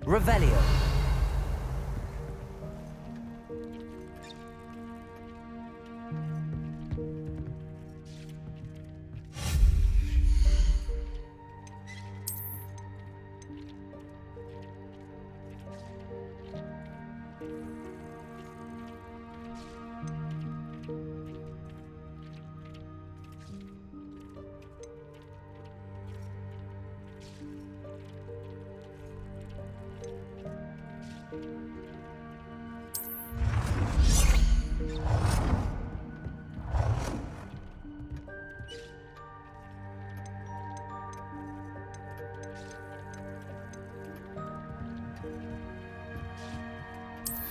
Revelio.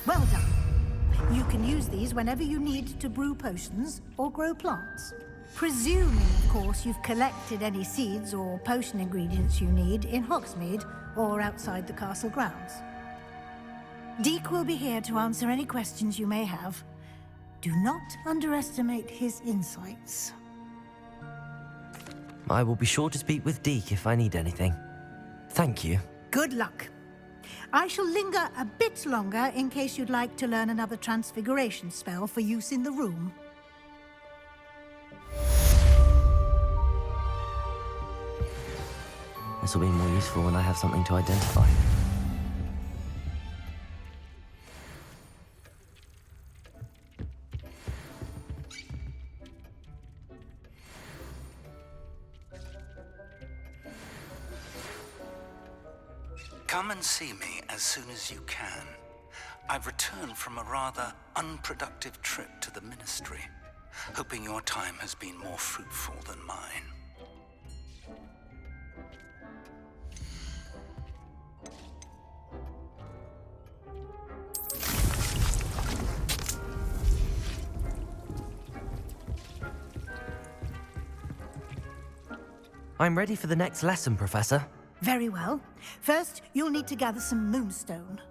Well done. You can use these whenever you need to brew potions or grow plants. Presuming, of course, you've collected any seeds or potion ingredients you need in Hogsmeade or outside the castle grounds. Deek will be here to answer any questions you may have. Do not underestimate his insights. I will be sure to speak with Deek if I need anything. Thank you. Good luck. I shall linger a bit longer in case you'd like to learn another transfiguration spell for use in the room. This will be more useful when I have something to identify. Come and see me as soon as you can. I've returned from a rather unproductive trip to the Ministry, hoping your time has been more fruitful than mine. I'm ready for the next lesson, Professor. Very well. First, you'll need to gather some moonstone.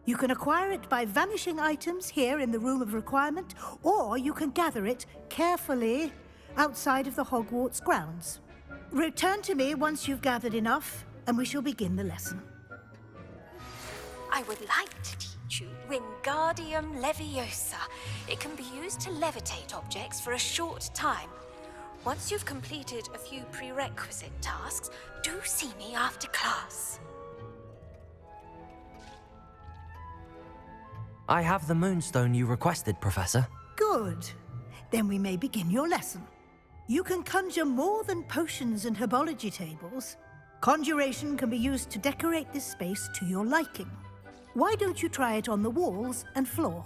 You can acquire it by vanishing items here in the Room of Requirement, or you can gather it carefully outside of the Hogwarts grounds. Return to me once you've gathered enough, and we shall begin the lesson. I would like to teach you Wingardium Leviosa. It can be used to levitate objects for a short time. Once you've completed a few prerequisite tasks, do see me after class. I have the moonstone you requested, Professor. Good. Then we may begin your lesson. You can conjure more than potions and herbology tables. Conjuration can be used to decorate this space to your liking. Why don't you try it on the walls and floor?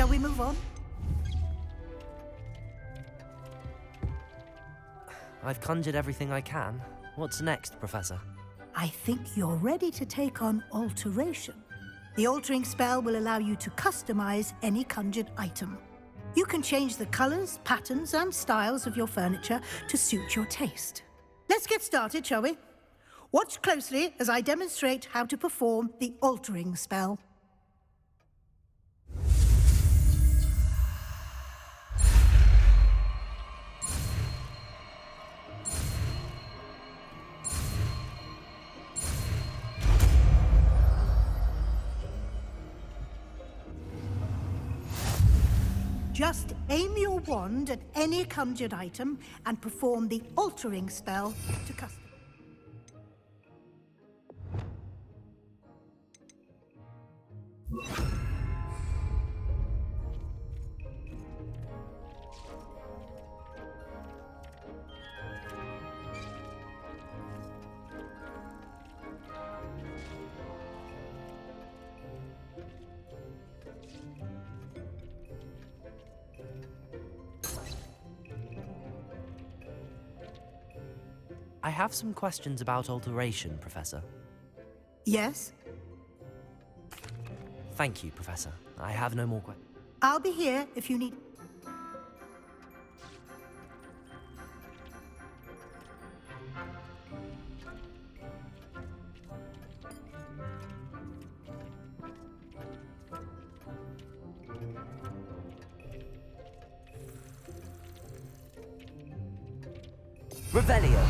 we move on? I've conjured everything I can. What's next, Professor? I think you're ready to take on alteration. The altering spell will allow you to customize any conjured item. You can change the colors, patterns, and styles of your furniture to suit your taste. Let's get started, shall we? Watch closely as I demonstrate how to perform the altering spell. Just aim your wand at any conjured item and perform the altering spell to custom. I have some questions about alteration, Professor. Yes? Thank you, Professor. I have no more questions. I'll be here if you need... Revelio!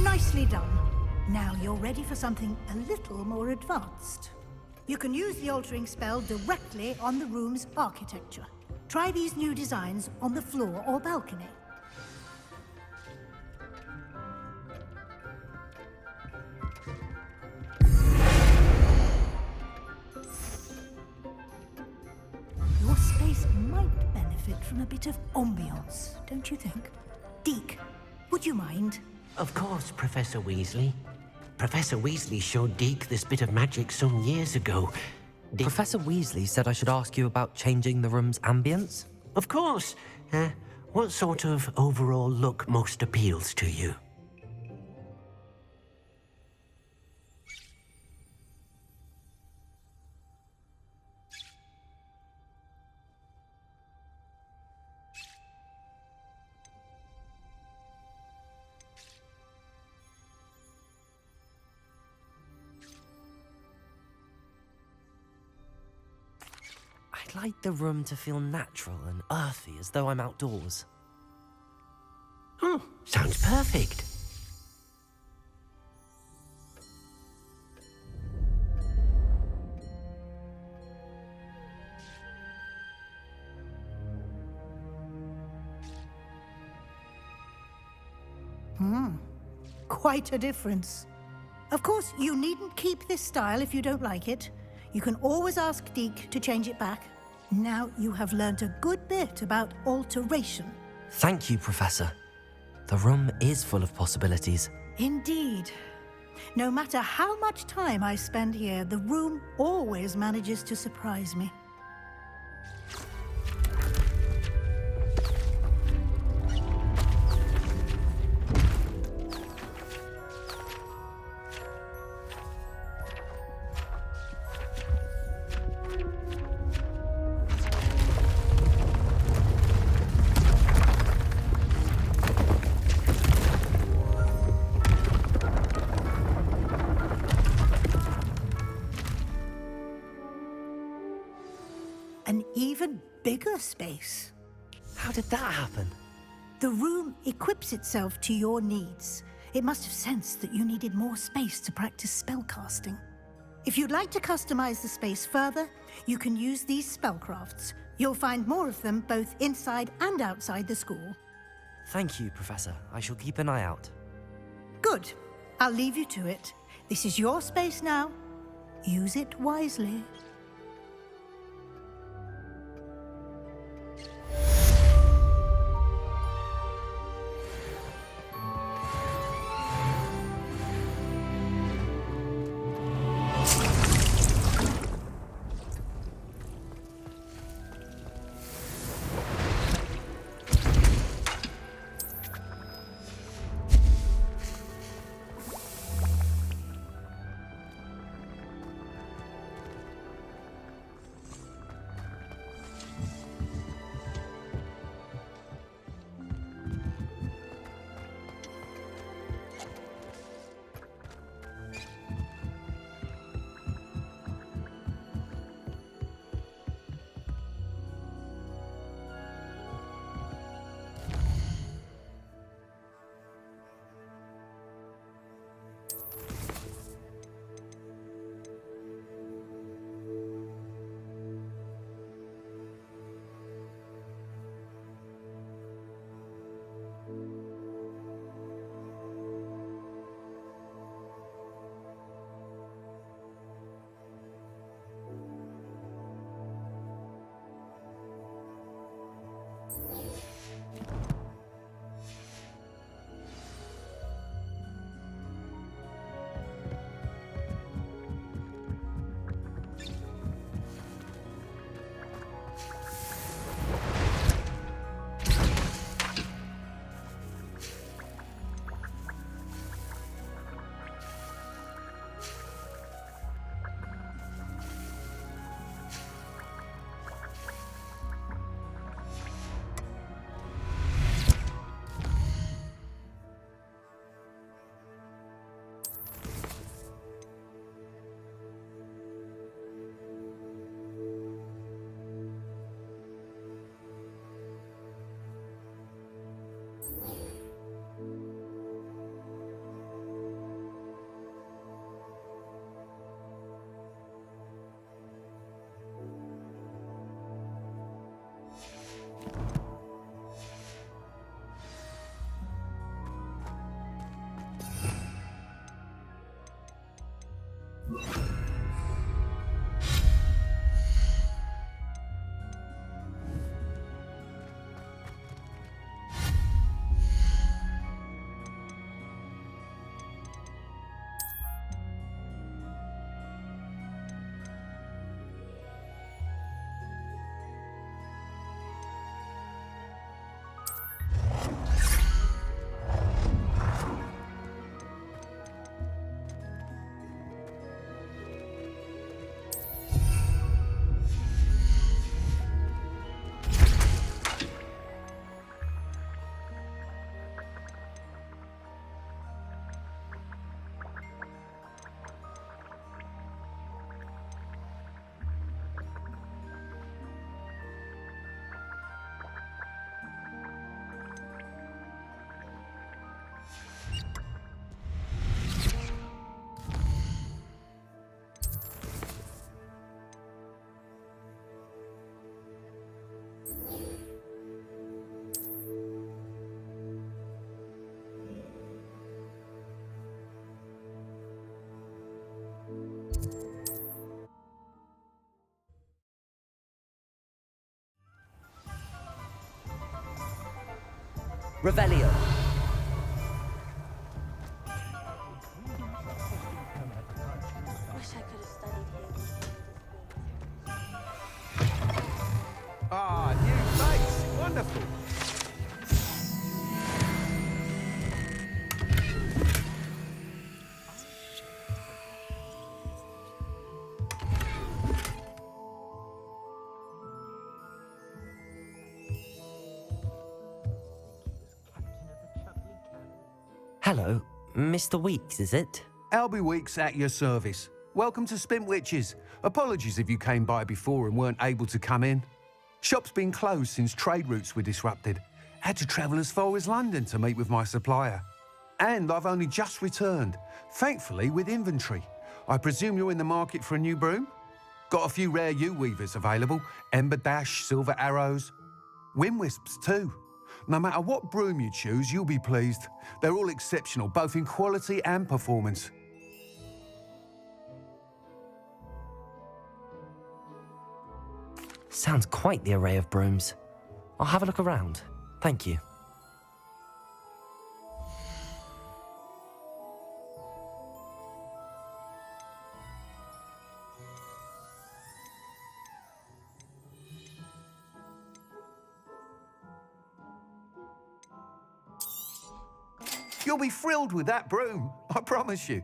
Nicely done. Now you're ready for something a little more advanced. You can use the altering spell directly on the room's architecture. Try these new designs on the floor or balcony. Your space might benefit from a bit of ambiance, don't you think? Deke, would you mind? Of course, Professor Weasley. Professor Weasley showed Deke this bit of magic some years ago. Professor Weasley said I should ask you about changing the room's ambience? Of course. What sort of overall look most appeals to you? I'd like the room to feel natural and earthy, as though I'm outdoors. Oh, sounds perfect. quite a difference. Of course, you needn't keep this style if you don't like it. You can always ask Deke to change it back. Now you have learnt a good bit about alteration. Thank you, Professor. The room is full of possibilities. Indeed. No matter how much time I spend here, the room always manages to surprise me. An even bigger space. How did that happen? The room equips itself to your needs. It must have sensed that you needed more space to practice spellcasting. If you'd like to customize the space further, you can use these spellcrafts. You'll find more of them both inside and outside the school. Thank you, Professor. I shall keep an eye out. Good. I'll leave you to it. This is your space now. Use it wisely. Revelio. Wish I could have studied here. Ah, new face. Wonderful. Hello, Mr. Weeks, is it? Albie Weeks at your service. Welcome to Spintwitches. Apologies if you came by before and weren't able to come in. Shop's been closed since trade routes were disrupted. Had to travel as far as London to meet with my supplier. And I've only just returned, thankfully with inventory. I presume you're in the market for a new broom? Got a few rare U-weavers available. Ember Dash, Silver Arrows. Wind Wisps too. No matter what broom you choose, you'll be pleased. They're all exceptional, both in quality and performance. Sounds quite the array of brooms. I'll have a look around. Thank you. You'll be thrilled with that broom, I promise you.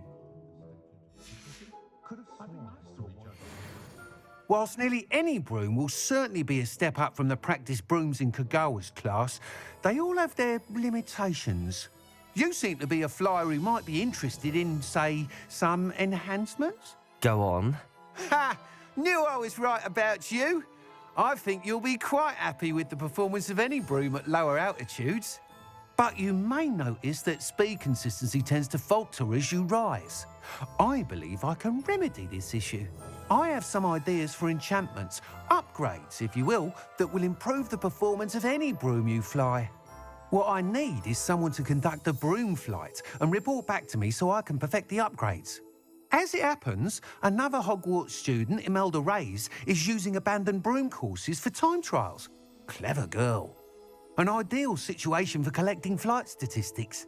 Whilst nearly any broom will certainly be a step up from the practice brooms in Kagawa's class, they all have their limitations. You seem to be a flyer who might be interested in, say, some enhancements? Go on. Ha! Knew I was right about you. I think you'll be quite happy with the performance of any broom at lower altitudes. But you may notice that speed consistency tends to falter as you rise. I believe I can remedy this issue. I have some ideas for enchantments, upgrades, if you will, that will improve the performance of any broom you fly. What I need is someone to conduct a broom flight and report back to me so I can perfect the upgrades. As it happens, another Hogwarts student, Imelda Reyes, is using abandoned broom courses for time trials. Clever girl. An ideal situation for collecting flight statistics.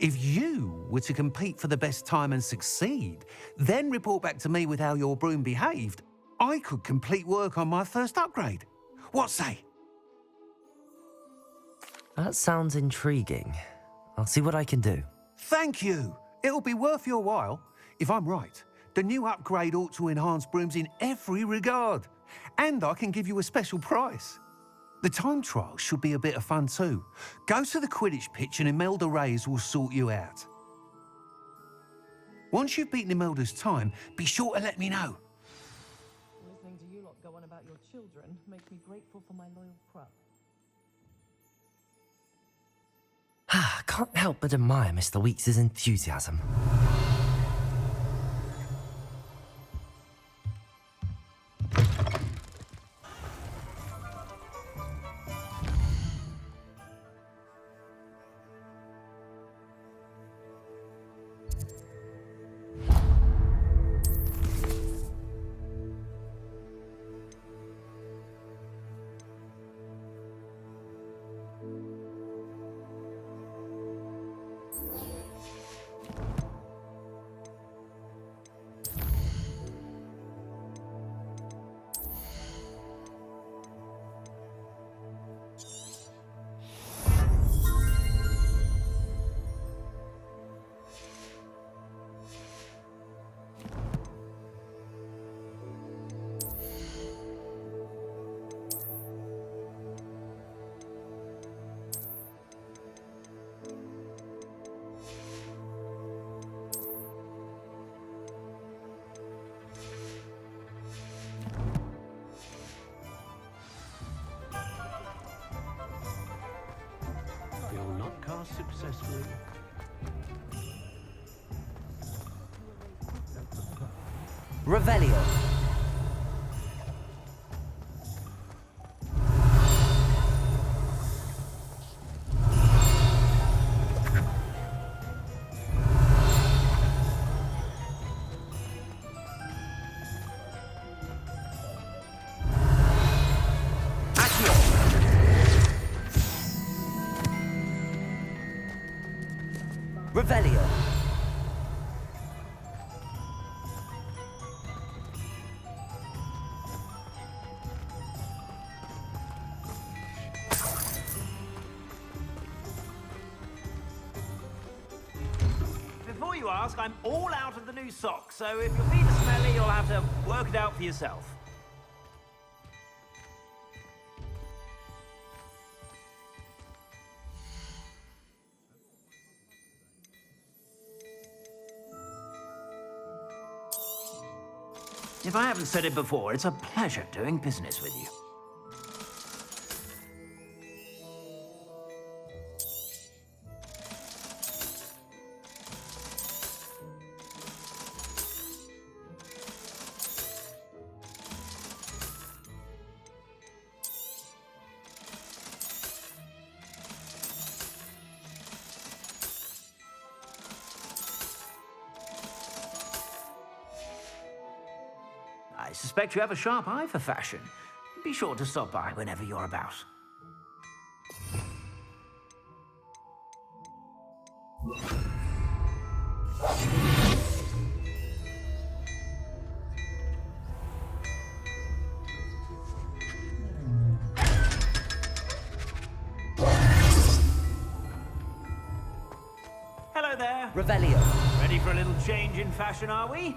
If you were to compete for the best time and succeed, then report back to me with how your broom behaved, I could complete work on my first upgrade. What say? That sounds intriguing. I'll see what I can do. Thank you. It'll be worth your while. If I'm right, the new upgrade ought to enhance brooms in every regard. And I can give you a special price. The time trial should be a bit of fun too. Go to the Quidditch pitch and Imelda Reyes will sort you out. Once you've beaten Imelda's time, be sure to let me know. Listening to you lot go on about your children makes me grateful for my loyal prep. Can't help but admire Mr. Weeks' enthusiasm. Will not cast successfully. Revelio. task, I'm all out of the new socks, so if your feet are smelly, you'll have to work it out for yourself. If I haven't said it before, it's a pleasure doing business with you. I suspect you have a sharp eye for fashion. Be sure to stop by whenever you're about. Hello there. Revelio. Ready for a little change in fashion, are we?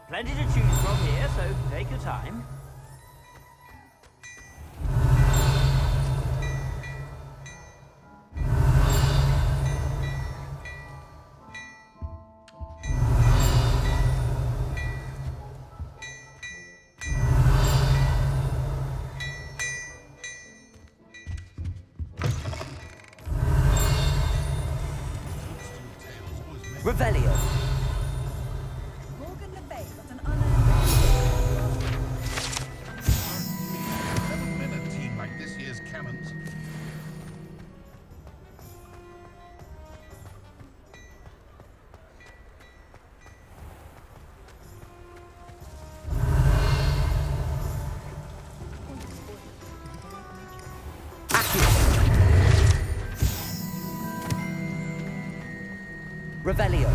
Plenty to choose from here, so take your time. Revelio. Morgan Le Bay got an unearned. Haven't been a team like this year's cannons. Revelio.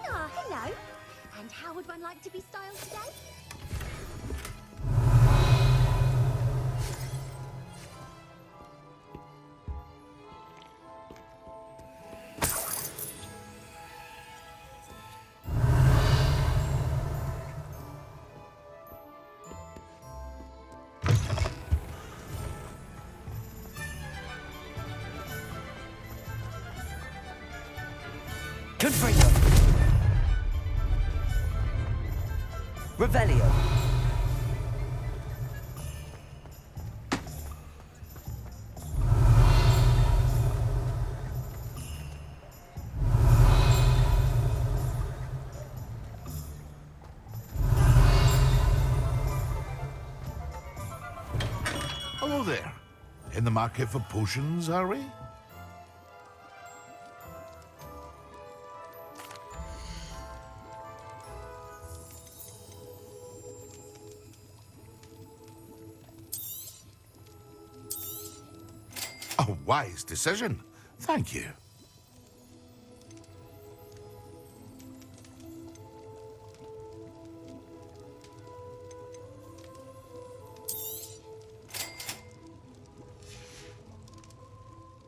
Ah, hello. And how would one like to be styled today? Confringo. Revelio. Hello there. In the market for potions, are we? A wise decision. Thank you.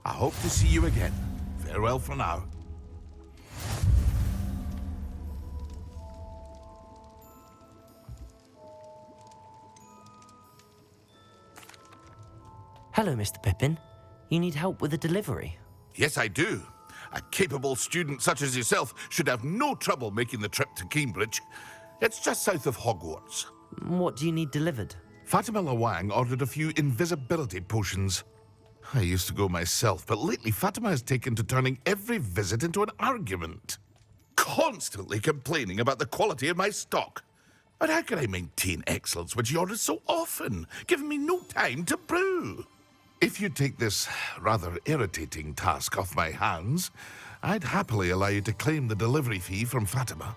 I hope to see you again. Farewell for now. Hello, Mr. Pippin. You need help with a delivery? Yes, I do. A capable student such as yourself should have no trouble making the trip to Cambridge. It's just south of Hogwarts. What do you need delivered? Fatima Lawang ordered a few invisibility potions. I used to go myself, but lately Fatima has taken to turning every visit into an argument. Constantly complaining about the quality of my stock. But how can I maintain excellence when she orders so often, giving me no time to brew? If you take this rather irritating task off my hands, I'd happily allow you to claim the delivery fee from Fatima.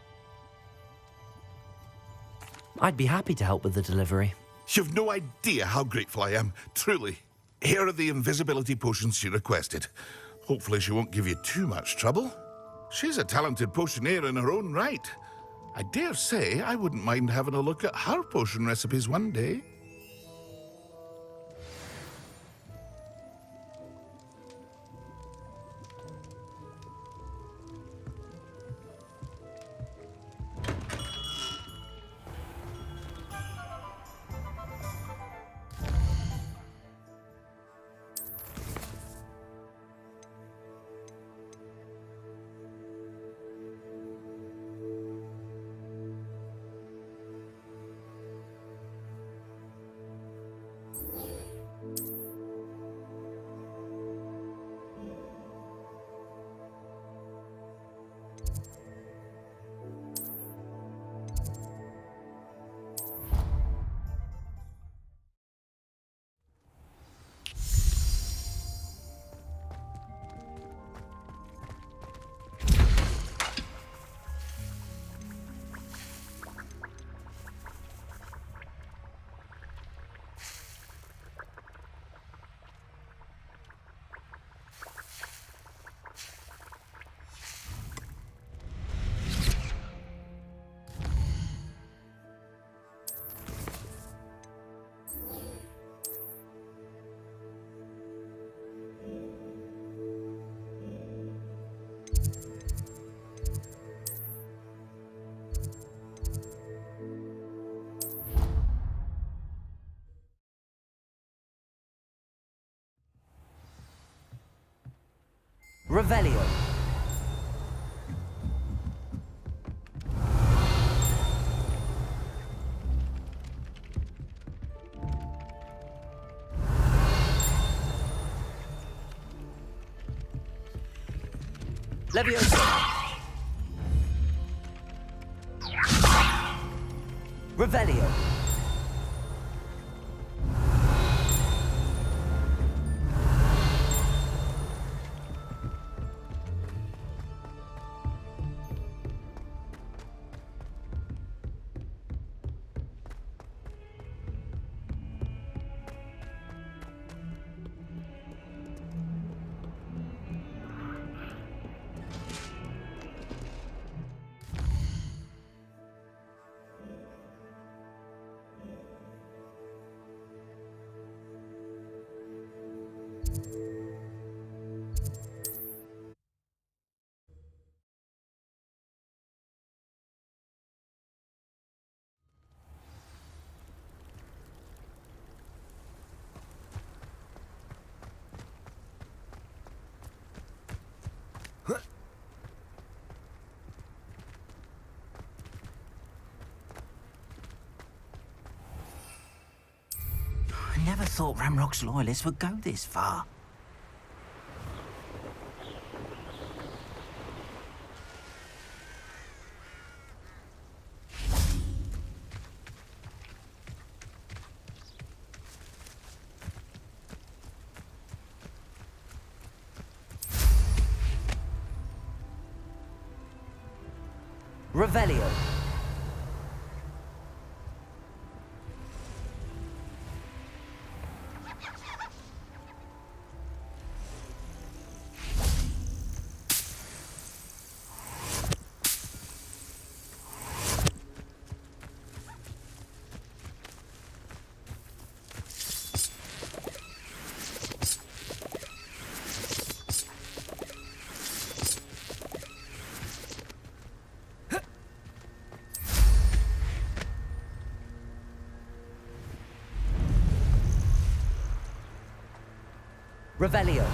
I'd be happy to help with the delivery. You've no idea how grateful I am, truly. Here are the invisibility potions she requested. Hopefully she won't give you too much trouble. She's a talented potioneer in her own right. I dare say I wouldn't mind having a look at her potion recipes one day. Revelio. Leviosa. Revelio. I never thought Ramrock's loyalists would go this far. Revelio. Revelio.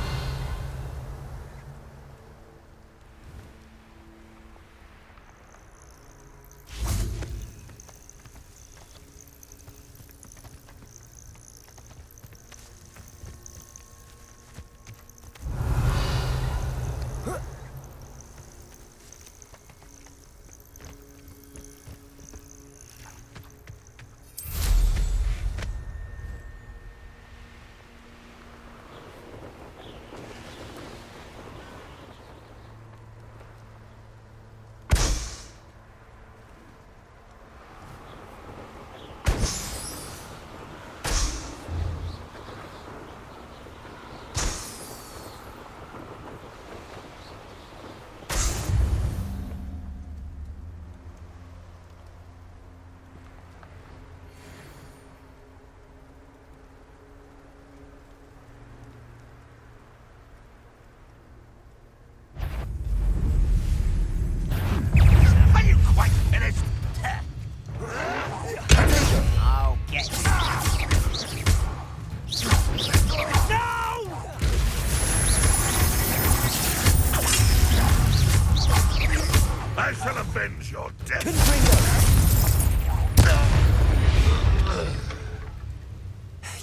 I shall avenge your death.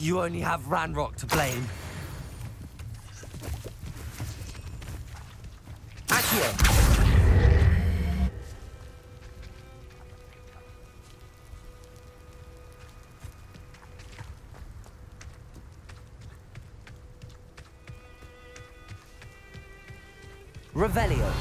You only have Ranrock to blame. Accio. Revelio.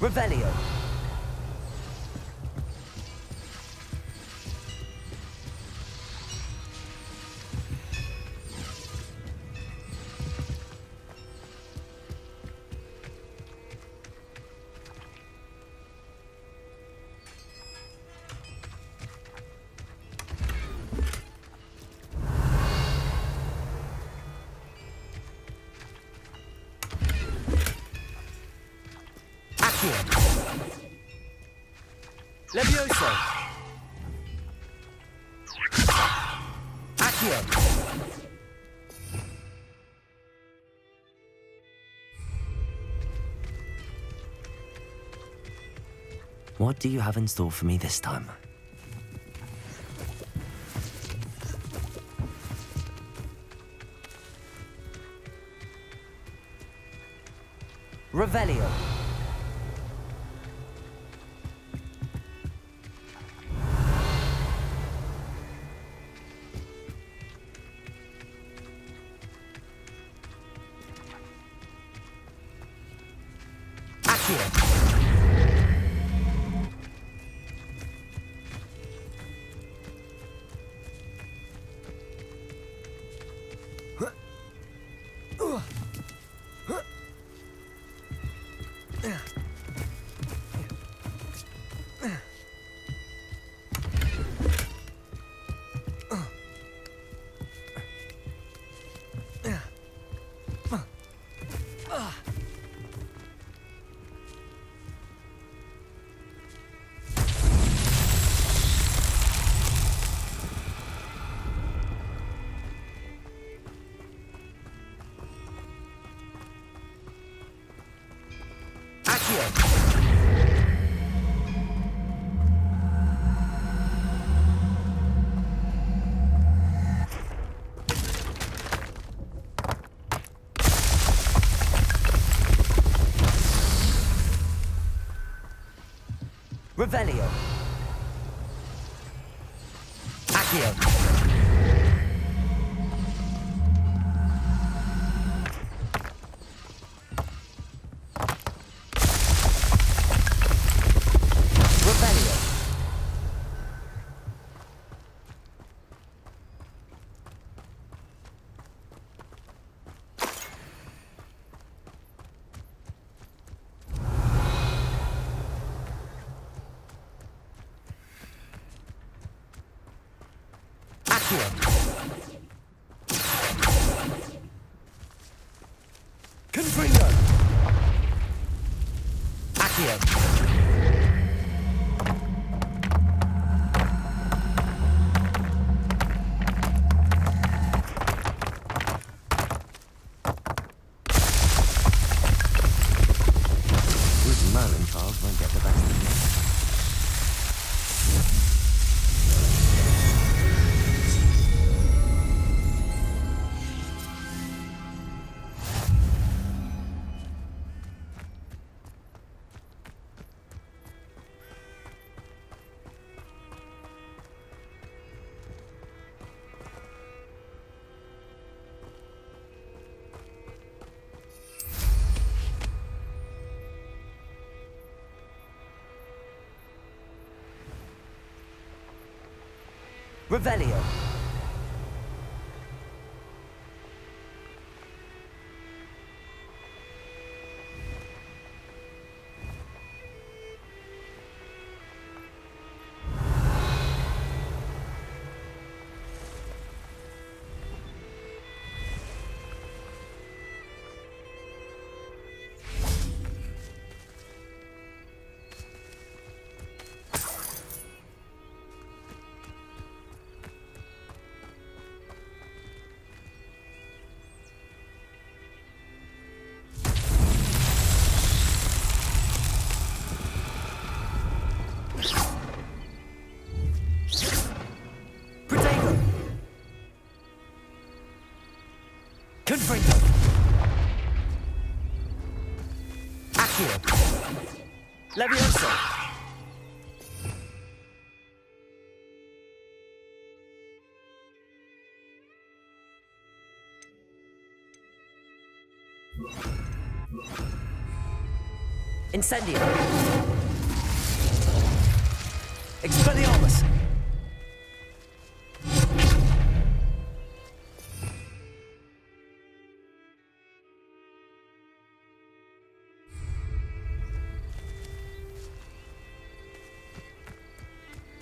Revelio. Levioso! Accio! What do you have in store for me this time? Revelio. Accio. Revelio. Accio. Revelio. Confringo. Accio. These Merlin trials won't get the best of me. Revelio. Confringo. Accio. Levioso. Incendio. Expelliarmus.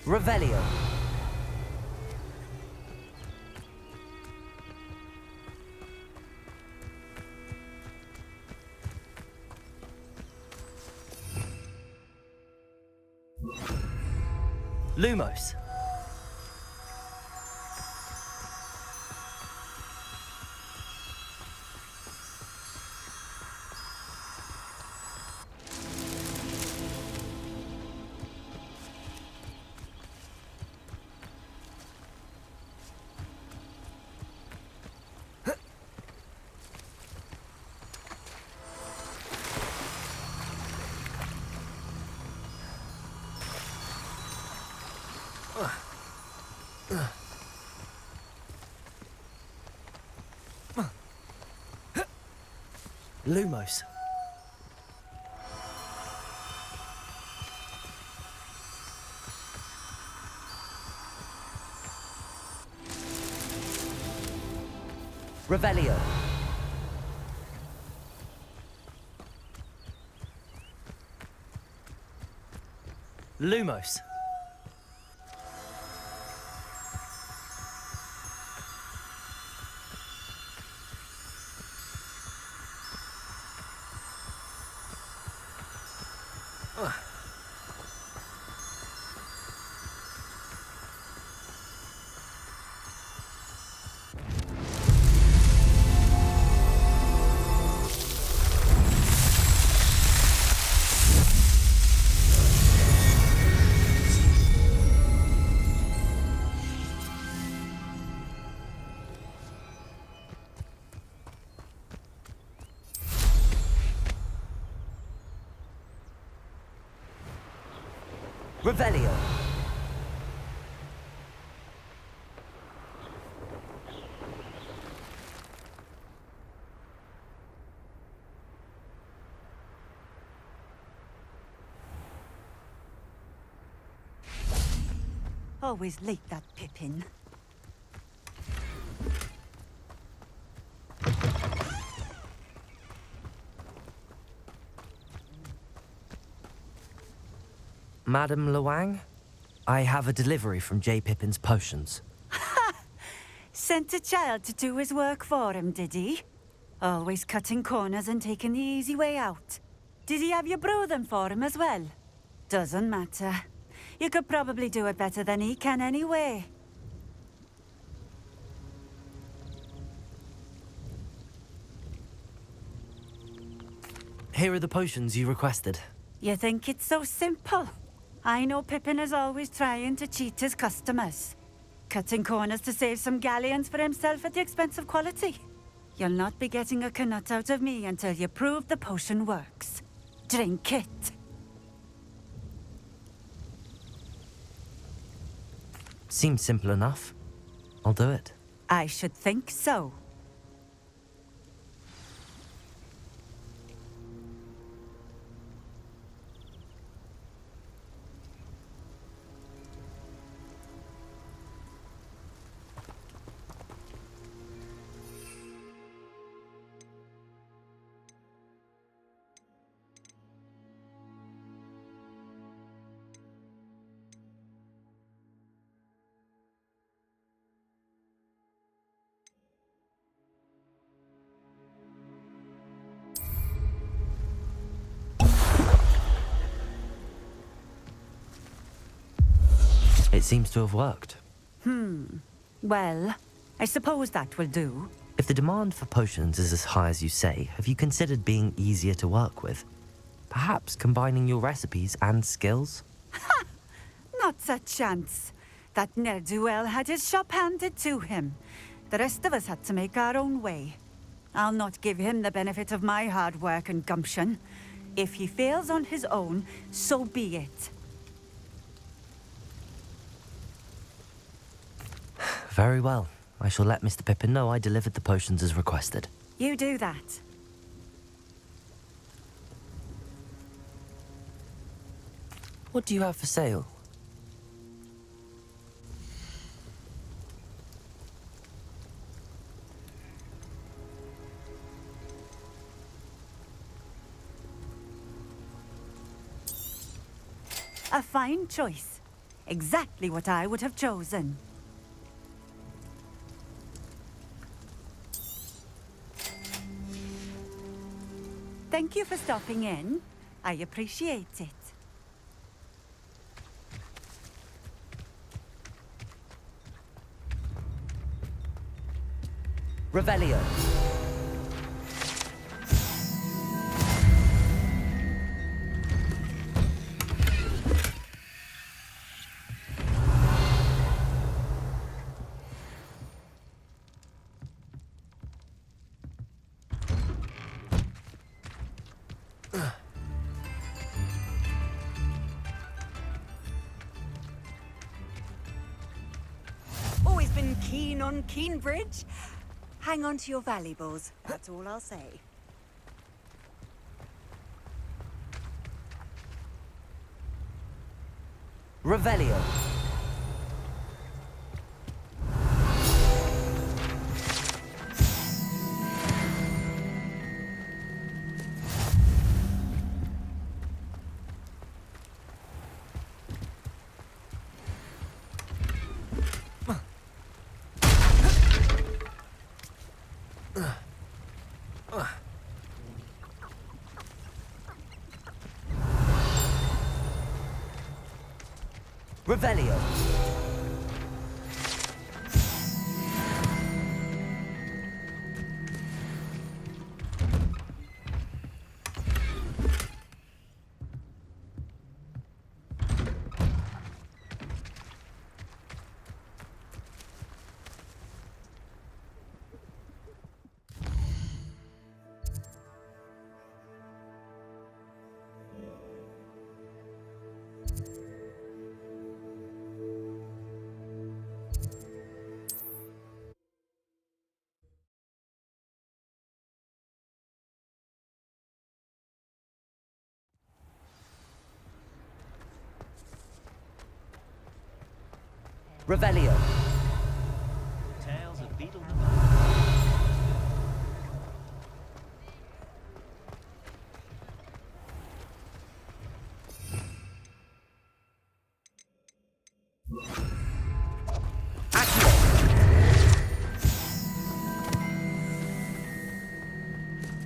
Revelio. Lumos. Lumos. Revelio. Lumos. Revelio. Always late, that Pippin. Madam Luang, I have a delivery from J. Pippin's potions. Sent a child to do his work for him, did he? Always cutting corners and taking the easy way out. Did he have you brew them for him as well? Doesn't matter. You could probably do it better than he can anyway. Here are the potions you requested. You think it's so simple? I know Pippin is always trying to cheat his customers. Cutting corners to save some galleons for himself at the expense of quality. You'll not be getting a canut out of me until you prove the potion works. Drink it. Seems simple enough. I'll do it. I should think so. It seems to have worked. Well, I suppose that will do. If the demand for potions is as high as you say, have you considered being easier to work with? Perhaps combining your recipes and skills? Not a chance. That ne'er-do-well had his shop handed to him. The rest of us had to make our own way. I'll not give him the benefit of my hard work and gumption. If he fails on his own, so be it. Very well. I shall let Mr. Pippin know I delivered the potions as requested. You do that. What do you have for sale? A fine choice. Exactly what I would have chosen. Thank you for stopping in. I appreciate it. Revelio. Always been keen on Keenbridge. Hang on to your valuables, that's all I'll say. Revelio. Revelio. Revelio. Tales of Beetle.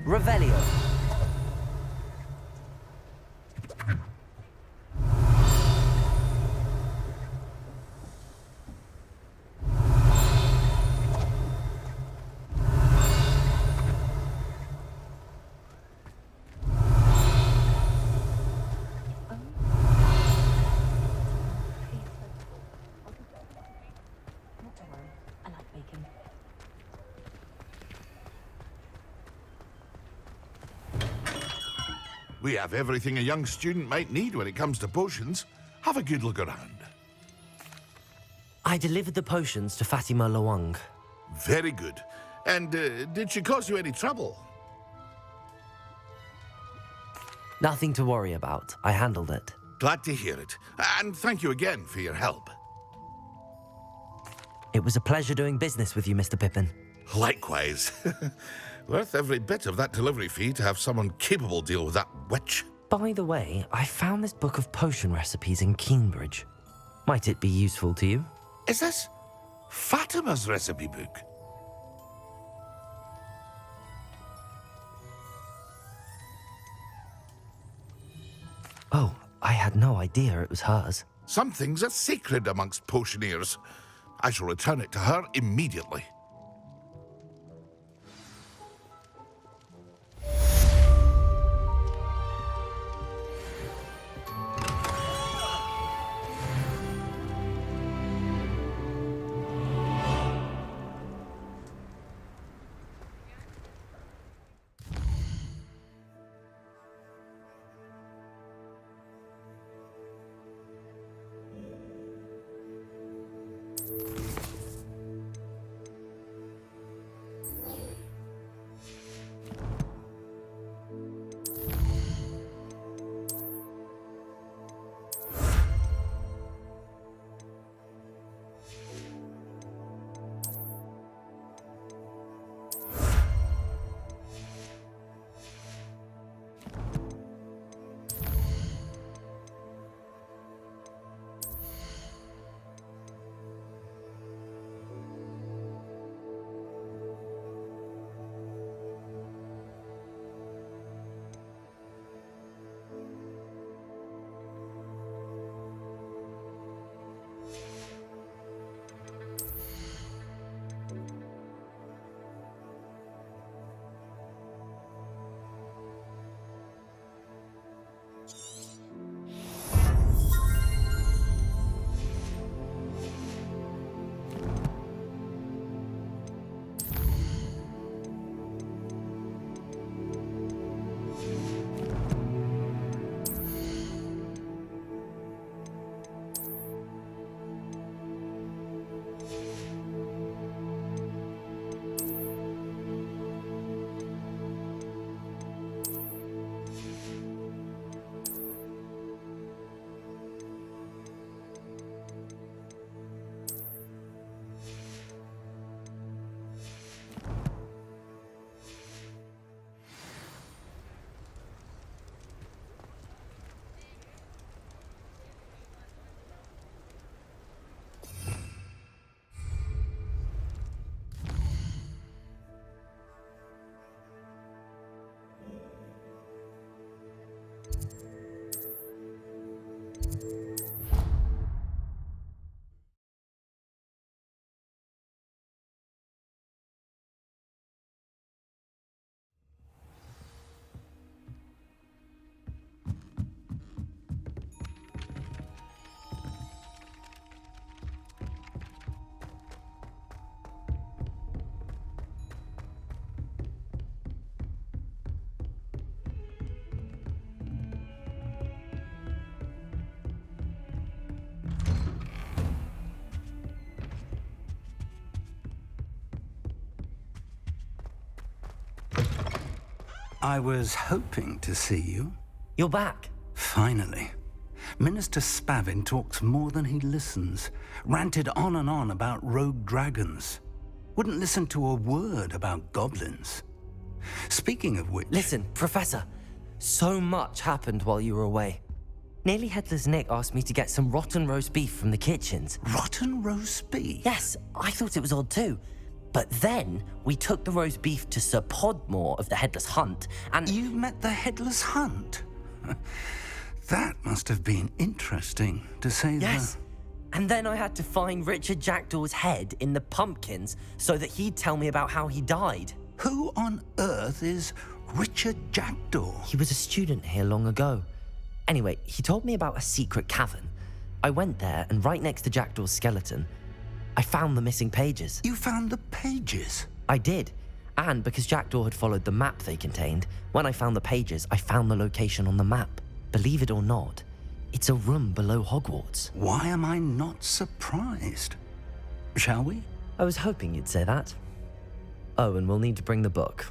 Revelio. Not to worry. I like bacon. We have everything a young student might need when it comes to potions. Have a good look around. I delivered the potions to Fatima Lawang. Very good. And did she cause you any trouble? Nothing to worry about. I handled it. Glad to hear it. And thank you again for your help. It was a pleasure doing business with you, Mr. Pippin. Likewise. Worth every bit of that delivery fee to have someone capable deal with that witch. By the way, I found this book of potion recipes in Keenbridge. Might it be useful to you? Is this Fatima's recipe book? Oh, I had no idea it was hers. Some things are sacred amongst potioneers. I shall return it to her immediately. I was hoping to see you. You're back. Finally. Minister Spavin talks more than he listens. Ranted on and on about rogue dragons. Wouldn't listen to a word about goblins. Speaking of which... Listen, Professor. So much happened while you were away. Nearly Headless Nick asked me to get some rotten roast beef from the kitchens. Rotten roast beef? Yes, I thought it was odd too. But then we took the roast beef to Sir Podmore of the Headless Hunt, and... You met the Headless Hunt? That must have been interesting, to say the... Yes. And then I had to find Richard Jackdaw's head in the pumpkins so that he'd tell me about how he died. Who on earth is Richard Jackdaw? He was a student here long ago. Anyway, he told me about a secret cavern. I went there, and right next to Jackdaw's skeleton, I found the missing pages. You found the pages? I did. And because Jackdaw had followed the map they contained, when I found the pages, I found the location on the map. Believe it or not, it's a room below Hogwarts. Why am I not surprised? Shall we? I was hoping you'd say that. Oh, and we'll need to bring the book.